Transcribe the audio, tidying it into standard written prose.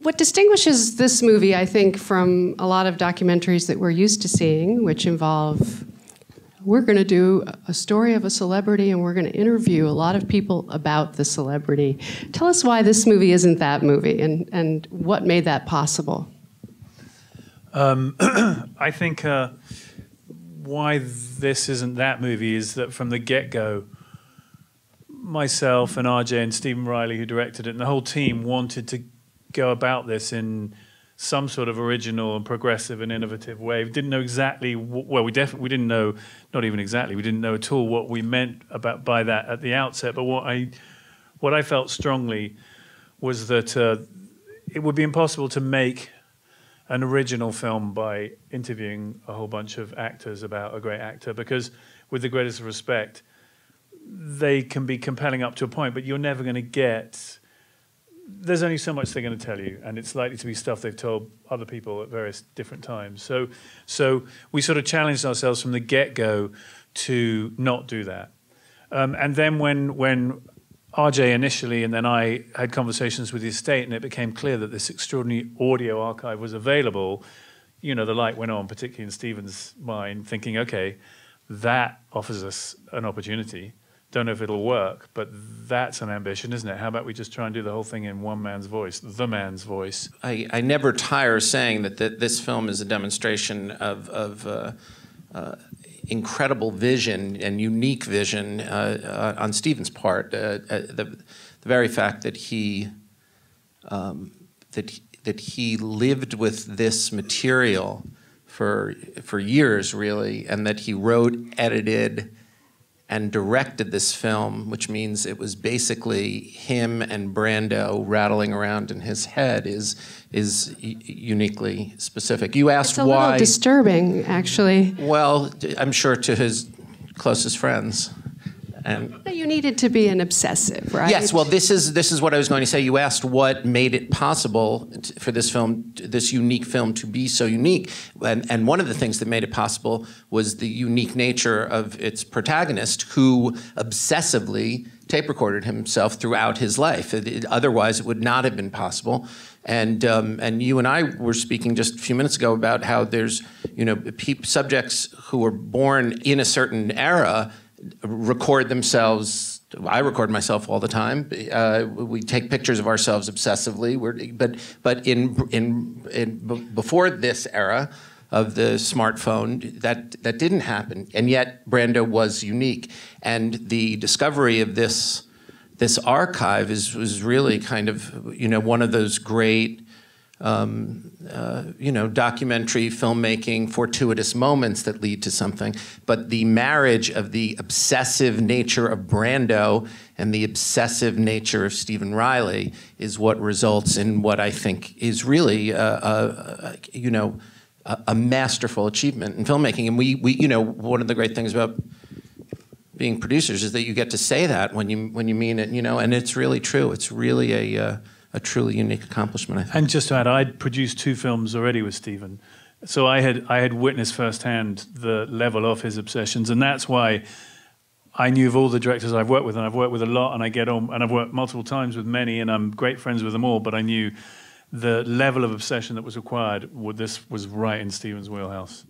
What distinguishes this movie, I think, from a lot of documentaries that we're used to seeing, which involve, we're going to do a story of a celebrity and we're going to interview a lot of people about the celebrity. Tell us why this movie isn't that movie and what made that possible. I think why this isn't that movie is that from the get-go, myself and RJ and Stephen Riley, who directed it, and the whole team wanted to go about this in some sort of original and progressive and innovative way. We didn't know exactly, we didn't know, not even exactly, we didn't know at all what we meant by that at the outset, but what I felt strongly was that it would be impossible to make an original film by interviewing a whole bunch of actors about a great actor, because with the greatest respect, they can be compelling up to a point, but you're never going to get... There's only so much they're going to tell you, and it's likely to be stuff they've told other people at various different times. So we sort of challenged ourselves from the get-go to not do that. And then when RJ initially and then I had conversations with the estate and it became clear that this extraordinary audio archive was available, you know, the light went on, particularly in Stephen's mind, thinking, okay, that offers us an opportunity. Don't know if it'll work, but that's an ambition, isn't it? How about we just try and do the whole thing in one man's voice, the man's voice? I never tire saying that this film is a demonstration of incredible vision and unique vision on Stephen's part. The very fact that he lived with this material for years, really, and that he wrote, edited, and directed this film, which means it was basically him and Brando rattling around in his head, is uniquely specific. You asked why... It's a little disturbing, actually. Well, I'm sure to his closest friends. But you needed to be an obsessive, right? Yes, well, this is what I was going to say. You asked what made it possible for this film, this unique film, to be so unique. And one of the things that made it possible was the unique nature of its protagonist, who obsessively tape recorded himself throughout his life. Otherwise, it would not have been possible. And you and I were speaking just a few minutes ago about how there's, you know, subjects who were born in a certain era record themselves. I record myself all the time. We take pictures of ourselves obsessively. But before this era of the smartphone, that didn't happen. And yet Brando was unique. And the discovery of this archive was really kind of, you know, one of those great you know, documentary filmmaking fortuitous moments that lead to something. But the marriage of the obsessive nature of Brando and the obsessive nature of Stephen Riley is what results in what I think is really, you know, a masterful achievement in filmmaking. And we, you know, one of the great things about being producers is that you get to say that when you mean it, you know, and it's really true. It's really a truly unique accomplishment, I think. And just to add, I'd produced 2 films already with Stephen. So I had witnessed firsthand the level of his obsessions, and that's why I knew of all the directors I've worked with, and I've worked with a lot, and I get on, and I've worked multiple times with many, and I'm great friends with them all, but I knew the level of obsession that was required, this was right in Stephen's wheelhouse.